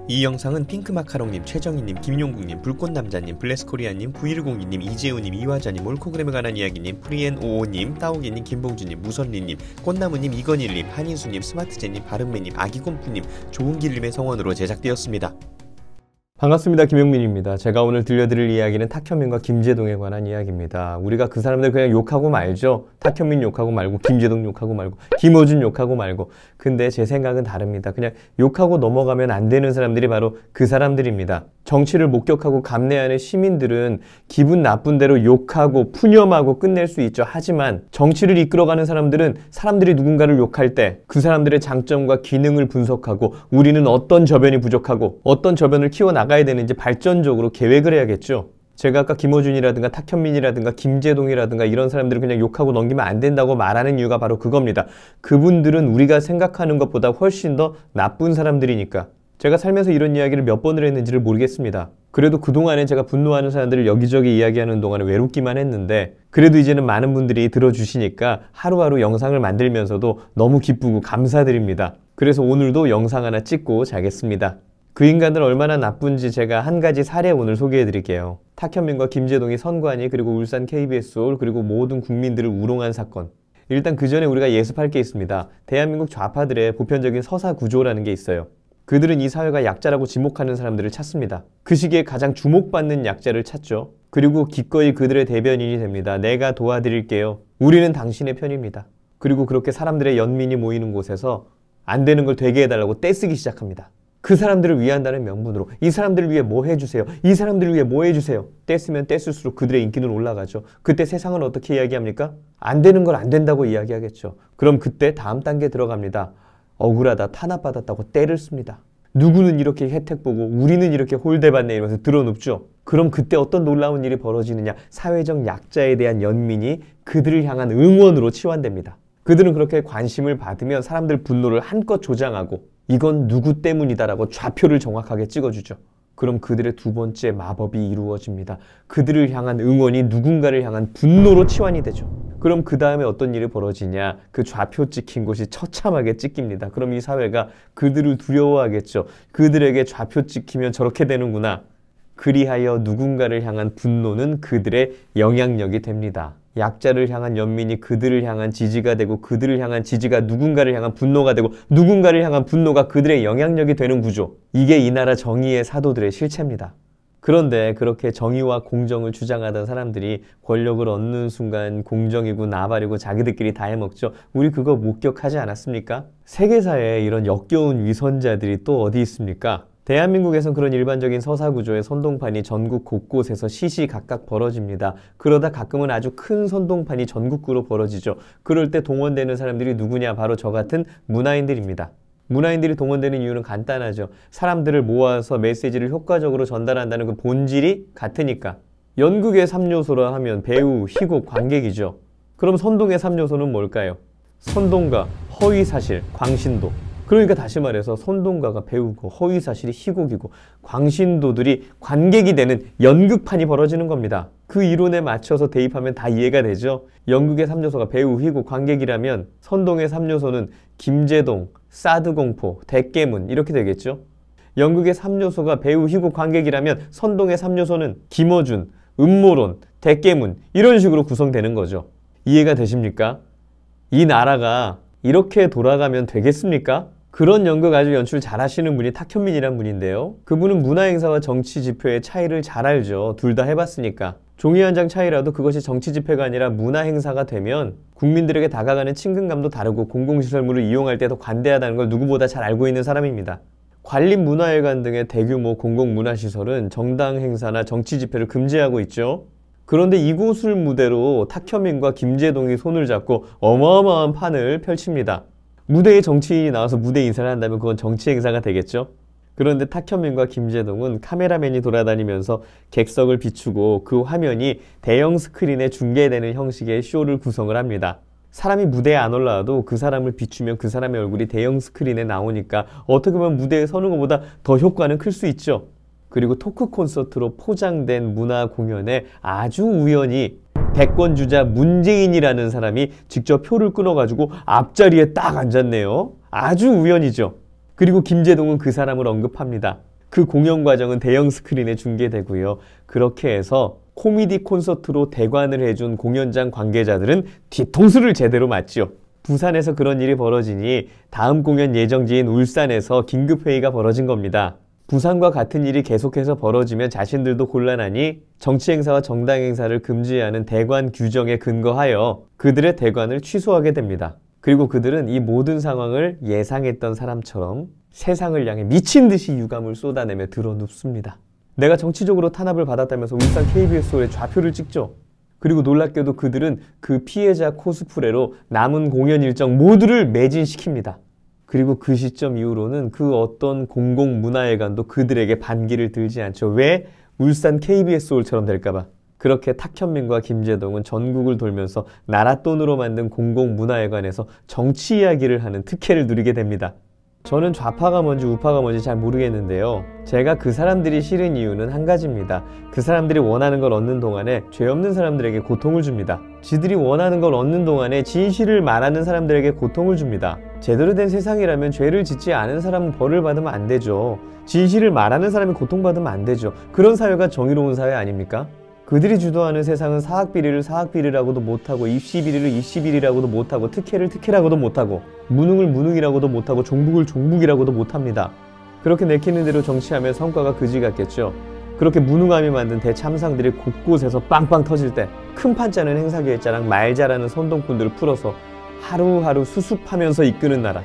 이 영상은 핑크마카롱님, 최정희님, 김용국님, 불꽃남자님, 블레스코리아님, 9102님, 이재우님, 이화자님, 올코그램에 관한 이야기님, 프리앤오오님, 따오기님, 김봉주님, 무선리님, 꽃나무님, 이건일님, 한인수님, 스마트제님, 바른매님, 아기곰프님, 좋은길님의 성원으로 제작되었습니다. 반갑습니다. 김용민입니다. 제가 오늘 들려드릴 이야기는 탁현민과 김제동에 관한 이야기입니다. 우리가 그 사람들 그냥 욕하고 말죠. 탁현민 욕하고 말고, 김제동 욕하고 말고, 김어준 욕하고 말고. 근데 제 생각은 다릅니다. 그냥 욕하고 넘어가면 안 되는 사람들이 바로 그 사람들입니다. 정치를 목격하고 감내하는 시민들은 기분 나쁜 대로 욕하고 푸념하고 끝낼 수 있죠. 하지만 정치를 이끌어가는 사람들은 사람들이 누군가를 욕할 때 그 사람들의 장점과 기능을 분석하고 우리는 어떤 저변이 부족하고 어떤 저변을 키워나가야 되는지 발전적으로 계획을 해야겠죠. 제가 아까 김어준이라든가 탁현민이라든가 김제동이라든가 이런 사람들을 그냥 욕하고 넘기면 안 된다고 말하는 이유가 바로 그겁니다. 그분들은 우리가 생각하는 것보다 훨씬 더 나쁜 사람들이니까. 제가 살면서 이런 이야기를 몇 번을 했는지를 모르겠습니다. 그래도 그동안에 제가 분노하는 사람들을 여기저기 이야기하는 동안에 외롭기만 했는데 그래도 이제는 많은 분들이 들어주시니까 하루하루 영상을 만들면서도 너무 기쁘고 감사드립니다. 그래서 오늘도 영상 하나 찍고 자겠습니다. 그 인간들 얼마나 나쁜지 제가 한 가지 사례 오늘 소개해 드릴게요. 탁현민과 김제동이 선관위 그리고 울산 KBS올 그리고 모든 국민들을 우롱한 사건. 일단 그 전에 우리가 예습할 게 있습니다. 대한민국 좌파들의 보편적인 서사 구조라는 게 있어요. 그들은 이 사회가 약자라고 지목하는 사람들을 찾습니다. 그 시기에 가장 주목받는 약자를 찾죠. 그리고 기꺼이 그들의 대변인이 됩니다. 내가 도와드릴게요. 우리는 당신의 편입니다. 그리고 그렇게 사람들의 연민이 모이는 곳에서 안 되는 걸 되게 해달라고 떼쓰기 시작합니다. 그 사람들을 위한다는 명분으로 이 사람들을 위해 뭐 해주세요. 이 사람들을 위해 뭐 해주세요. 떼쓰면 떼쓸수록 그들의 인기는 올라가죠. 그때 세상은 어떻게 이야기합니까? 안 되는 걸 안 된다고 이야기하겠죠. 그럼 그때 다음 단계 들어갑니다. 억울하다, 탄압받았다고 때를 씁니다. 누구는 이렇게 혜택 보고 우리는 이렇게 홀대받네 이러면서 드러눕죠. 그럼 그때 어떤 놀라운 일이 벌어지느냐. 사회적 약자에 대한 연민이 그들을 향한 응원으로 치환됩니다. 그들은 그렇게 관심을 받으면 사람들 분노를 한껏 조장하고 이건 누구 때문이다라고 좌표를 정확하게 찍어주죠. 그럼 그들의 두 번째 마법이 이루어집니다. 그들을 향한 응원이 누군가를 향한 분노로 치환이 되죠. 그럼 그 다음에 어떤 일이 벌어지냐. 그 좌표 찍힌 곳이 처참하게 찍힙니다. 그럼 이 사회가 그들을 두려워하겠죠. 그들에게 좌표 찍히면 저렇게 되는구나. 그리하여 누군가를 향한 분노는 그들의 영향력이 됩니다. 약자를 향한 연민이 그들을 향한 지지가 되고 그들을 향한 지지가 누군가를 향한 분노가 되고 누군가를 향한 분노가 그들의 영향력이 되는 구조. 이게 이 나라 정의의 사도들의 실체입니다. 그런데 그렇게 정의와 공정을 주장하던 사람들이 권력을 얻는 순간 공정이고 나발이고 자기들끼리 다 해먹죠. 우리 그거 목격하지 않았습니까? 세계사에 이런 역겨운 위선자들이 또 어디 있습니까? 대한민국에선 그런 일반적인 서사구조의 선동판이 전국 곳곳에서 시시각각 벌어집니다. 그러다 가끔은 아주 큰 선동판이 전국구로 벌어지죠. 그럴 때 동원되는 사람들이 누구냐? 바로 저 같은 문화인들입니다. 문화인들이 동원되는 이유는 간단하죠. 사람들을 모아서 메시지를 효과적으로 전달한다는 그 본질이 같으니까. 연극의 3요소라 하면 배우, 희곡, 관객이죠. 그럼 선동의 3요소는 뭘까요? 선동가, 허위사실, 광신도. 그러니까 다시 말해서 선동가가 배우고 허위사실이 희곡이고 광신도들이 관객이 되는 연극판이 벌어지는 겁니다. 그 이론에 맞춰서 대입하면 다 이해가 되죠. 연극의 3요소가 배우, 희곡, 관객이라면 선동의 3요소는 김제동, 사드공포, 대깨문 이렇게 되겠죠. 연극의 3요소가 배우, 희곡, 관객이라면 선동의 3요소는 김어준, 음모론, 대깨문 이런 식으로 구성되는 거죠. 이해가 되십니까? 이 나라가 이렇게 돌아가면 되겠습니까? 그런 연극 아주 연출 잘 하시는 분이 탁현민이란 분인데요. 그분은 문화행사와 정치 집회의 차이를 잘 알죠. 둘 다 해봤으니까. 종이 한 장 차이라도 그것이 정치 집회가 아니라 문화행사가 되면 국민들에게 다가가는 친근감도 다르고 공공시설물을 이용할 때 더 관대하다는 걸 누구보다 잘 알고 있는 사람입니다. 관림문화회관 등의 대규모 공공문화시설은 정당 행사나 정치 집회를 금지하고 있죠. 그런데 이곳을 무대로 탁현민과 김제동이 손을 잡고 어마어마한 판을 펼칩니다. 무대에 정치인이 나와서 무대 인사를 한다면 그건 정치 행사가 되겠죠? 그런데 탁현민과 김제동은 카메라맨이 돌아다니면서 객석을 비추고 그 화면이 대형 스크린에 중계되는 형식의 쇼를 구성을 합니다. 사람이 무대에 안 올라와도 그 사람을 비추면 그 사람의 얼굴이 대형 스크린에 나오니까 어떻게 보면 무대에 서는 것보다 더 효과는 클 수 있죠. 그리고 토크 콘서트로 포장된 문화 공연에 아주 우연히 대권주자 문재인이라는 사람이 직접 표를 끊어가지고 앞자리에 딱 앉았네요. 아주 우연이죠. 그리고 김제동은 그 사람을 언급합니다. 그 공연 과정은 대형 스크린에 중계되고요. 그렇게 해서 코미디 콘서트로 대관을 해준 공연장 관계자들은 뒤통수를 제대로 맞죠. 부산에서 그런 일이 벌어지니 다음 공연 예정지인 울산에서 긴급회의가 벌어진 겁니다. 부산과 같은 일이 계속해서 벌어지면 자신들도 곤란하니 정치행사와 정당행사를 금지하는 대관 규정에 근거하여 그들의 대관을 취소하게 됩니다. 그리고 그들은 이 모든 상황을 예상했던 사람처럼 세상을 향해 미친 듯이 유감을 쏟아내며 드러눕습니다. 내가 정치적으로 탄압을 받았다면서 울산 KBS호에 좌표를 찍죠. 그리고 놀랍게도 그들은 그 피해자 코스프레로 남은 공연 일정 모두를 매진시킵니다. 그리고 그 시점 이후로는 그 어떤 공공문화회관도 그들에게 반기를 들지 않죠. 왜? 울산 KBS홀처럼 될까봐. 그렇게 탁현민과 김제동은 전국을 돌면서 나라 돈으로 만든 공공문화회관에서 정치 이야기를 하는 특혜를 누리게 됩니다. 저는 좌파가 뭔지 우파가 뭔지 잘 모르겠는데요. 제가 그 사람들이 싫은 이유는 한 가지입니다. 그 사람들이 원하는 걸 얻는 동안에 죄 없는 사람들에게 고통을 줍니다. 지들이 원하는 걸 얻는 동안에 진실을 말하는 사람들에게 고통을 줍니다. 제대로 된 세상이라면 죄를 짓지 않은 사람은 벌을 받으면 안 되죠. 진실을 말하는 사람이 고통받으면 안 되죠. 그런 사회가 정의로운 사회 아닙니까? 그들이 주도하는 세상은 사학비리를 사학비리라고도 못하고 입시비리를 입시비리라고도 못하고 특혜를 특혜라고도 못하고 무능을 무능이라고도 못하고 종북을 종북이라고도 못합니다. 그렇게 내키는 대로 정치하면 성과가 그지 같겠죠. 그렇게 무능함이 만든 대참상들이 곳곳에서 빵빵 터질 때 큰 판짜는 행사기획자랑 말 잘하는 선동꾼들을 풀어서 하루하루 수습하면서 이끄는 나라,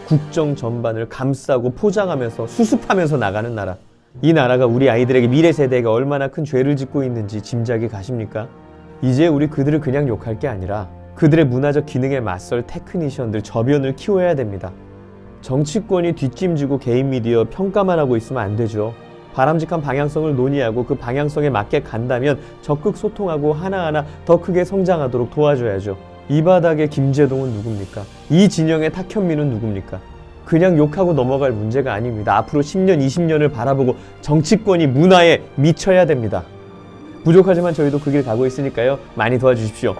국정 전반을 감싸고 포장하면서 수습하면서 나가는 나라, 이 나라가 우리 아이들에게 미래 세대에게 얼마나 큰 죄를 짓고 있는지 짐작이 가십니까? 이제 우리 그들을 그냥 욕할 게 아니라 그들의 문화적 기능에 맞설 테크니션들 저변을 키워야 됩니다. 정치권이 뒷짐지고 개인 미디어 평가만 하고 있으면 안 되죠. 바람직한 방향성을 논의하고 그 방향성에 맞게 간다면 적극 소통하고 하나하나 더 크게 성장하도록 도와줘야죠. 이 바닥의 김제동은 누굽니까? 이 진영의 탁현민은 누굽니까? 그냥 욕하고 넘어갈 문제가 아닙니다. 앞으로 10년, 20년을 바라보고 정치권이 문화에 미쳐야 됩니다. 부족하지만 저희도 그 길 가고 있으니까요. 많이 도와주십시오.